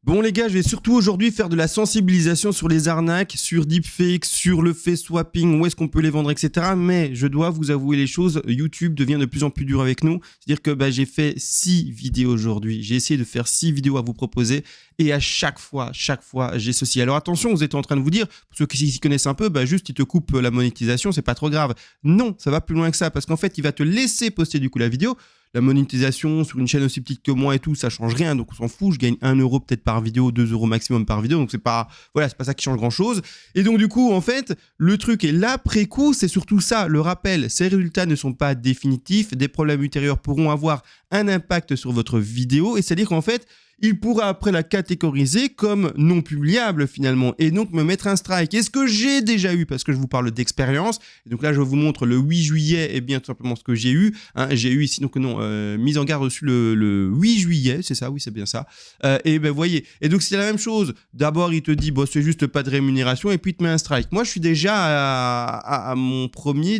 Bon les gars, je vais surtout aujourd'hui faire de la sensibilisation sur les arnaques, sur deepfake, sur le face swapping, où est-ce qu'on peut les vendre, etc. Mais je dois vous avouer les choses, YouTube devient de plus en plus dur avec nous. C'est-à-dire que j'ai fait 6 vidéos aujourd'hui. J'ai essayé de faire 6 vidéos à vous proposer et à chaque fois, j'ai ceci. Alors attention, vous êtes en train de vous dire, pour ceux qui s'y connaissent un peu, juste il te coupe la monétisation, c'est pas trop grave. Non, ça va plus loin que ça parce qu'en fait, il va te laisser poster du coup la vidéo. La monétisation sur une chaîne aussi petite que moi et tout, ça change rien, donc on s'en fout. Je gagne 1 euro peut-être par vidéo, 2 euros maximum par vidéo, donc c'est pas ça qui change grand chose. Et donc du coup, en fait, le truc est l'après-coup, c'est surtout ça, le rappel. Ces résultats ne sont pas définitifs, des problèmes ultérieurs pourront avoir un impact sur votre vidéo, et c'est-à-dire qu'en fait, il pourra après la catégoriser comme non publiable finalement et donc me mettre un strike. Et ce que j'ai déjà eu, parce que je vous parle d'expérience, et donc là je vous montre le 8 juillet et bien tout simplement ce que j'ai eu. J'ai eu ici donc mise en garde reçue le 8 juillet, c'est ça, oui c'est bien ça. Et voyez, et donc c'est la même chose. D'abord il te dit c'est juste pas de rémunération et puis il te met un strike. Moi je suis déjà à mon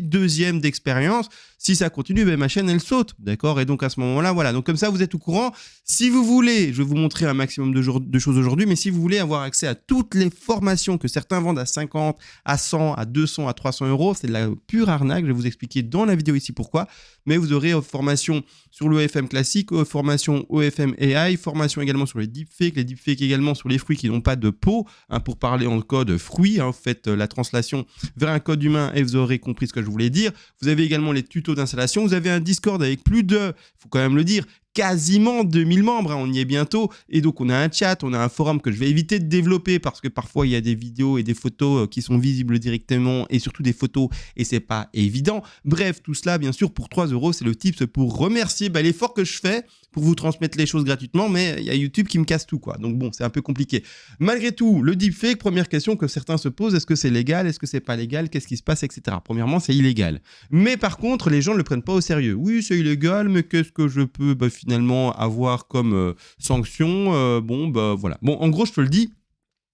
deuxième d'expérience. Si ça continue, ma chaîne, elle saute, d'accord? Et donc, à ce moment-là, voilà. Donc, comme ça, vous êtes au courant. Si vous voulez, je vais vous montrer un maximum de choses aujourd'hui, mais si vous voulez avoir accès à toutes les formations que certains vendent à 50, à 100, à 200, à 300 euros, c'est de la pure arnaque. Je vais vous expliquer dans la vidéo ici pourquoi. Mais vous aurez formation sur l'OFM classique, formation OFM AI, formation également sur les deepfakes également sur les fruits qui n'ont pas de peau, pour parler en code fruits. Faites la translation vers un code humain et vous aurez compris ce que je voulais dire. Vous avez également les tutos d'installation. Vous avez un Discord avec plus de, faut quand même le dire, quasiment 2000 membres, on y est bientôt, et donc on a un chat, on a un forum que je vais éviter de développer parce que parfois il y a des vidéos et des photos qui sont visibles directement et surtout des photos et c'est pas évident. Bref, tout cela bien sûr pour 3 euros, c'est le tips pour remercier l'effort que je fais pour vous transmettre les choses gratuitement, mais il y a YouTube qui me casse tout quoi, donc bon c'est un peu compliqué. Malgré tout, le deepfake, première question que certains se posent, est-ce que c'est légal, est-ce que c'est pas légal, qu'est-ce qui se passe, etc. Premièrement c'est illégal, mais par contre les gens ne le prennent pas au sérieux. Oui c'est illégal, mais qu'est-ce que je peux finalement avoir comme sanction, voilà. Bon, en gros, je te le dis,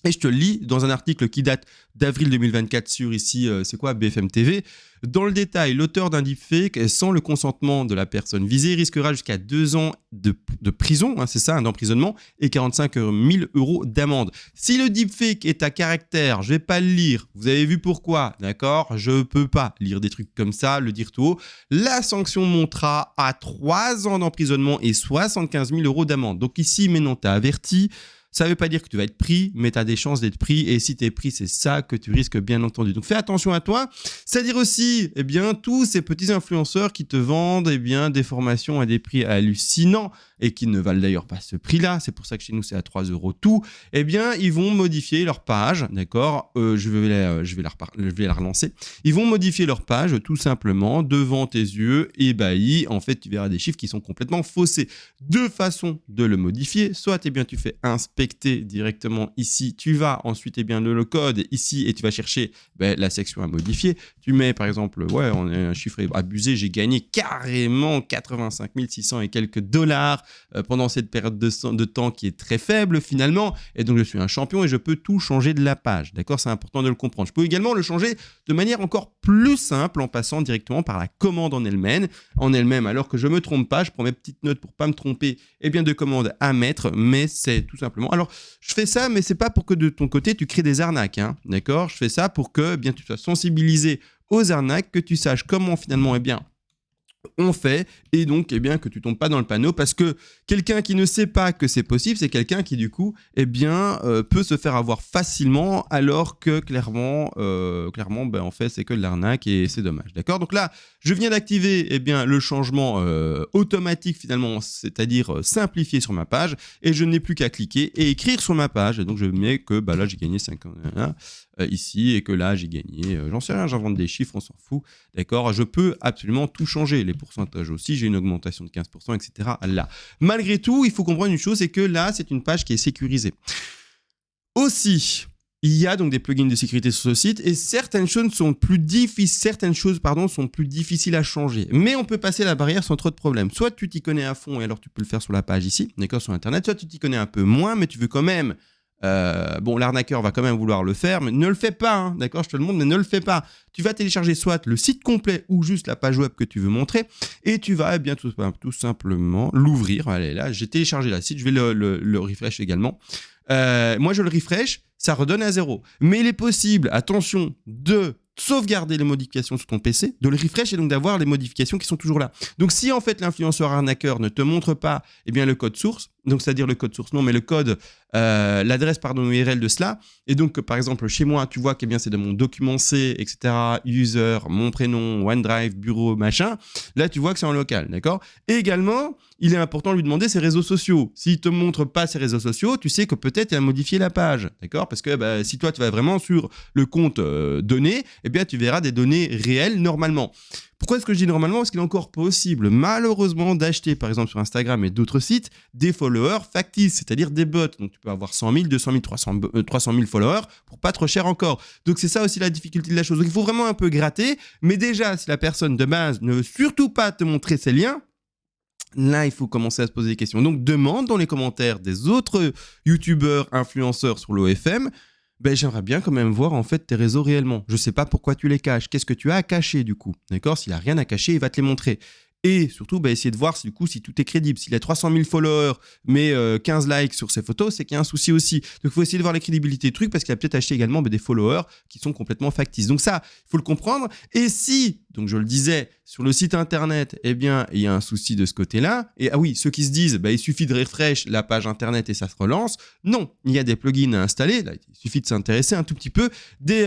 et je te le lis dans un article qui date d'avril 2024 sur ici, c'est quoi, BFM TV. Dans le détail, l'auteur d'un deepfake, sans le consentement de la personne visée, risquera jusqu'à 2 ans de prison, c'est ça, d'emprisonnement, et 45 000 euros d'amende. Si le deepfake est à caractère, je vais pas le lire, vous avez vu pourquoi, d'accord? Je peux pas lire des trucs comme ça, le dire tout haut. La sanction montera à 3 ans d'emprisonnement et 75 000 euros d'amende. Donc ici, maintenant, t'as averti. Ça ne veut pas dire que tu vas être pris, mais tu as des chances d'être pris. Et si tu es pris, c'est ça que tu risques, bien entendu. Donc, fais attention à toi. C'est-à-dire aussi, tous ces petits influenceurs qui te vendent, des formations à des prix hallucinants et qui ne valent d'ailleurs pas ce prix-là. C'est pour ça que chez nous, c'est à 3 euros tout. Ils vont modifier leur page, d'accord? Je vais la relancer. Ils vont modifier leur page, tout simplement, devant tes yeux, ébahis. En fait, tu verras des chiffres qui sont complètement faussés. 2 façons de le modifier. Soit, tu fais inspecter directement ici, tu vas ensuite le code ici et tu vas chercher la section à modifier. Tu mets par exemple, on a un chiffre abusé, j'ai gagné carrément 85 600 et quelques dollars pendant cette période de temps qui est très faible finalement, et donc je suis un champion et je peux tout changer de la page, d'accord? C'est important de le comprendre. Je peux également le changer de manière encore plus simple en passant directement par la commande en elle-même, alors que je me trompe pas, je prends mes petites notes pour pas me tromper, de commandes à mettre, mais c'est tout simplement. Alors, je fais ça, mais c'est pas pour que de ton côté, tu crées des arnaques, d'accord? Je fais ça pour que, tu sois sensibilisé aux arnaques, que tu saches comment, finalement, on fait, et donc que tu tombes pas dans le panneau, parce que quelqu'un qui ne sait pas que c'est possible, c'est quelqu'un qui du coup peut se faire avoir facilement, alors que clairement en fait c'est que de l'arnaque et c'est dommage, d'accord? Donc là je viens d'activer le changement automatique finalement, c'est-à-dire simplifié sur ma page, et je n'ai plus qu'à cliquer et écrire sur ma page, et donc je mets que là j'ai gagné 51 ici, et que là j'ai gagné, j'en sais rien, j'invente des chiffres, on s'en fout, d'accord? Je peux absolument tout changer, les pourcentages aussi, j'ai une augmentation de 15%, etc. là. Malgré tout, il faut comprendre une chose, c'est que là c'est une page qui est sécurisée. Aussi, il y a donc des plugins de sécurité sur ce site, et certaines choses sont plus difficiles à changer. Mais on peut passer la barrière sans trop de problèmes. Soit tu t'y connais à fond et alors tu peux le faire sur la page ici, d'accord, sur Internet, soit tu t'y connais un peu moins, mais tu veux quand même Bon, l'arnaqueur va quand même vouloir le faire, mais ne le fais pas, hein, d'accord? Je te le montre, mais ne le fais pas. Tu vas télécharger soit le site complet ou juste la page web que tu veux montrer, et tu vas bien tout simplement l'ouvrir. Allez, là, j'ai téléchargé le site, je vais le refresh également. Moi, je le refresh, ça redonne à 0. Mais il est possible, attention, de sauvegarder les modifications sur ton PC, de le refresh et donc d'avoir les modifications qui sont toujours là. Donc si en fait l'influenceur arnaqueur ne te montre pas le code source, donc c'est-à-dire le code source, non mais le code, l'adresse URL de cela, et donc par exemple chez moi tu vois que c'est de mon document C, etc., user, mon prénom, OneDrive, bureau, machin, là tu vois que c'est en local, d'accord? Et également, il est important de lui demander ses réseaux sociaux. S'il te montre pas ses réseaux sociaux, tu sais que peut-être il a modifié la page, d'accord? Parce que si toi tu vas vraiment sur le compte données, tu verras des données réelles normalement. Pourquoi est-ce que je dis normalement? Parce qu'il est encore possible, malheureusement, d'acheter, par exemple sur Instagram et d'autres sites, des followers factices, c'est-à-dire des bots. Donc tu peux avoir 100 000, 200 000, 300 000 followers pour pas trop cher encore. Donc c'est ça aussi la difficulté de la chose. Donc il faut vraiment un peu gratter, mais déjà, si la personne de base ne veut surtout pas te montrer ses liens, là, il faut commencer à se poser des questions. Donc demande dans les commentaires des autres youtubeurs, influenceurs sur l'OFM, j'aimerais bien quand même voir en fait tes réseaux réellement. Je sais pas pourquoi tu les caches. Qu'est-ce que tu as à cacher du coup? D'accord? S'il a rien à cacher, il va te les montrer. Et surtout, essayer de voir si tout est crédible. S'il a 300 000 followers, mais 15 likes sur ses photos, c'est qu'il y a un souci aussi. Donc, il faut essayer de voir la crédibilité du truc parce qu'il a peut-être acheté également des followers qui sont complètement factices. Donc ça, il faut le comprendre. Et si, donc je le disais, sur le site internet, il y a un souci de ce côté-là. Et ceux qui se disent, il suffit de refresh la page internet et ça se relance. Non, il y a des plugins à installer. Là, il suffit de s'intéresser un tout petit peu. Des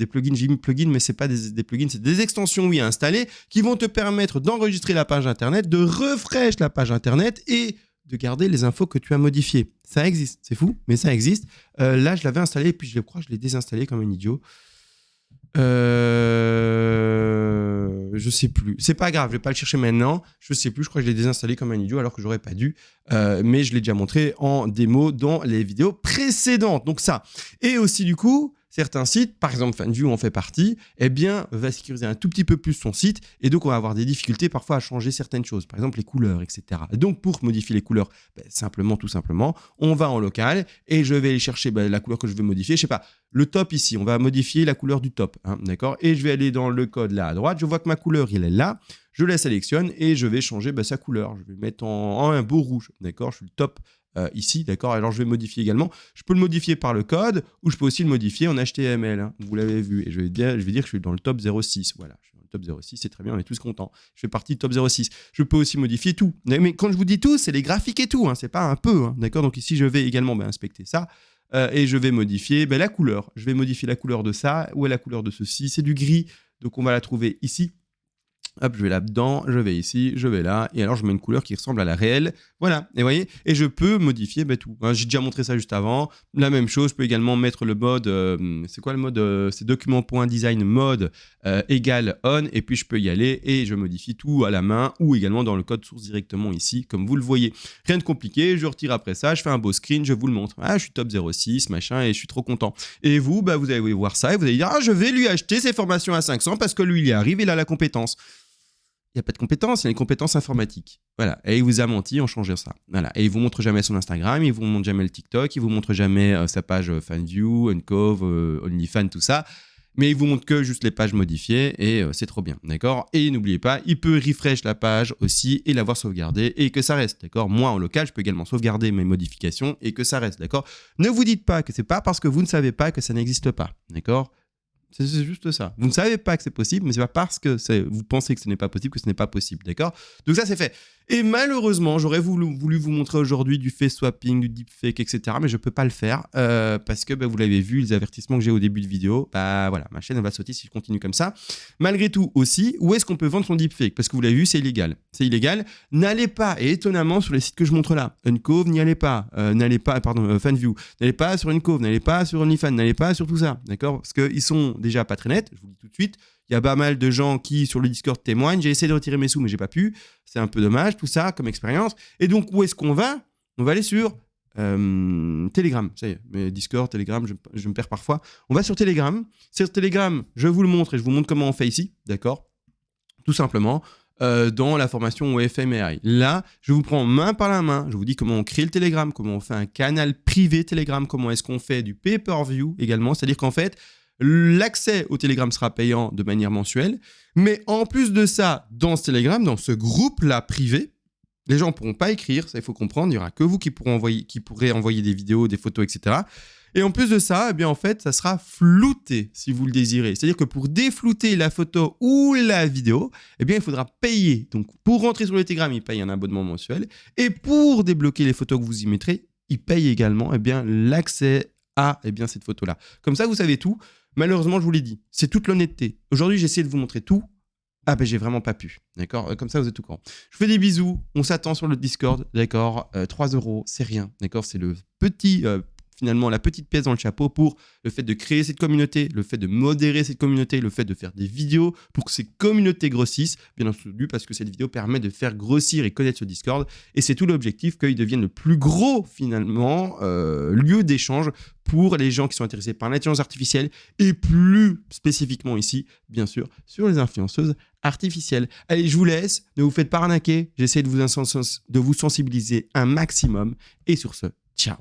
plugins, j'ai mis plugins, mais c'est pas des plugins, c'est des extensions, à installer qui vont te permettre d'enregistrer la page internet, de refresh la page internet et de garder les infos que tu as modifiées. Ça existe, c'est fou, mais ça existe. Là, je l'avais installé et puis je l'ai désinstallé comme un idiot. Je sais plus. C'est pas grave, je vais pas le chercher maintenant. Je sais plus, je crois que je l'ai désinstallé comme un idiot alors que j'aurais pas dû. Mais je l'ai déjà montré en démo dans les vidéos précédentes. Donc ça. Et aussi du coup, certains sites, par exemple FanView en fait partie, va sécuriser un tout petit peu plus son site et donc on va avoir des difficultés parfois à changer certaines choses, par exemple les couleurs, etc. Donc pour modifier les couleurs, tout simplement, on va en local et je vais aller chercher la couleur que je veux modifier. Je sais pas, le top ici, on va modifier la couleur du top, hein, d'accord? Et je vais aller dans le code là à droite, je vois que ma couleur, il est là, je la sélectionne et je vais changer sa couleur. Je vais mettre en un beau rouge, d'accord? Je suis le top ici, d'accord? Alors je vais modifier également. Je peux le modifier par le code ou je peux aussi le modifier en HTML. Hein, vous l'avez vu. Et je vais dire que je suis dans le top 06. Voilà, je suis dans le top 06, c'est très bien, on est tous contents. Je fais partie du top 06. Je peux aussi modifier tout. Mais quand je vous dis tout, c'est les graphiques et tout. Hein, c'est pas un peu, hein, d'accord? Donc ici, je vais également inspecter ça. Et je vais modifier la couleur. Je vais modifier la couleur de ça. Où est la couleur de ceci? C'est du gris. Donc on va la trouver ici. Hop, je vais là-dedans, je vais ici, je vais là, et alors je mets une couleur qui ressemble à la réelle. Voilà, et vous voyez, et je peux modifier tout. J'ai déjà montré ça juste avant. La même chose, je peux également mettre le mode, c'est quoi le mode? C'est document.design mode égale on, et puis je peux y aller et je modifie tout à la main ou également dans le code source directement ici, comme vous le voyez. Rien de compliqué, je retire après ça, je fais un beau screen, je vous le montre. Ah, je suis top 06, machin, et je suis trop content. Et vous, vous allez voir ça et vous allez dire, je vais lui acheter ses formations à 500 parce que lui, il y arrive, il a la compétence. Il n'y a pas de compétences, il y a une compétence informatique. Voilà. Et il vous a menti en changeant ça. Voilà. Et il vous montre jamais son Instagram, il vous montre jamais le TikTok, il vous montre jamais sa page FanView, Uncove, OnlyFans, tout ça. Mais il vous montre que juste les pages modifiées et c'est trop bien. D'accord? Et n'oubliez pas, il peut refresh la page aussi et l'avoir sauvegardée et que ça reste. D'accord? Moi, en local, je peux également sauvegarder mes modifications et que ça reste. D'accord? Ne vous dites pas que c'est pas parce que vous ne savez pas que ça n'existe pas. D'accord? C'est juste ça. Vous ne savez pas que c'est possible, mais c'est pas parce que vous pensez que ce n'est pas possible que ce n'est pas possible, d'accord? Donc ça, c'est fait. Et malheureusement, j'aurais voulu vous montrer aujourd'hui du face swapping, du deepfake, etc. Mais je peux pas le faire parce que vous l'avez vu, les avertissements que j'ai au début de vidéo, voilà, ma chaîne elle va sauter si je continue comme ça. Malgré tout aussi, où est-ce qu'on peut vendre son deepfake? Parce que vous l'avez vu, c'est illégal. C'est illégal. N'allez pas, et étonnamment, sur les sites que je montre là, Uncove, n'y allez pas. FanView, n'allez pas sur Uncove, n'allez pas sur OnlyFans, n'allez pas sur tout ça, d'accord? Parce qu'ils sont déjà pas très nets, je vous le dis tout de suite. Il y a pas mal de gens qui, sur le Discord, témoignent. J'ai essayé de retirer mes sous, mais j'ai pas pu. C'est un peu dommage, tout ça, comme expérience. Et donc, où est-ce qu'on va? On va aller sur Telegram. Ça y est, mais Discord, Telegram, je me perds parfois. On va sur Telegram. Sur Telegram, je vous le montre et je vous montre comment on fait ici, d'accord? Tout simplement. dans la formation OFMRI. Là, je vous prends main par la main, je vous dis comment on crée le Telegram, comment on fait un canal privé Telegram, comment est-ce qu'on fait du pay-per-view également, c'est-à-dire qu'en fait, l'accès au Telegram sera payant de manière mensuelle, mais en plus de ça, dans ce Telegram, dans ce groupe-là privé, les gens ne pourront pas écrire, ça il faut comprendre, il n'y aura que vous qui pourrez envoyer des vidéos, des photos, etc. Et en plus de ça, eh bien en fait, ça sera flouté si vous le désirez. C'est-à-dire que pour déflouter la photo ou la vidéo, eh bien il faudra payer. Donc pour rentrer sur le Telegram, il paye un abonnement mensuel. Et pour débloquer les photos que vous y mettrez, il paye également bien l'accès à bien cette photo-là. Comme ça, vous savez tout. Malheureusement, je vous l'ai dit, c'est toute l'honnêteté. Aujourd'hui, j'ai essayé de vous montrer tout. Ah ben j'ai vraiment pas pu, d'accord. Comme ça vous êtes tout courant. Je vous fais des bisous, on s'attend sur le Discord, d'accord. 3 €, c'est rien, d'accord. C'est le petit, finalement la petite pièce dans le chapeau pour le fait de créer cette communauté, le fait de modérer cette communauté, le fait de faire des vidéos pour que ces communautés grossissent, bien entendu parce que cette vidéo permet de faire grossir et connaître ce Discord et c'est tout l'objectif qu'il devienne le plus gros finalement lieu d'échange pour les gens qui sont intéressés par l'intelligence artificielle et plus spécifiquement ici, bien sûr, sur les influenceuses artificielles. Allez, je vous laisse, ne vous faites pas arnaquer, j'essaie de vous sensibiliser un maximum et sur ce, ciao.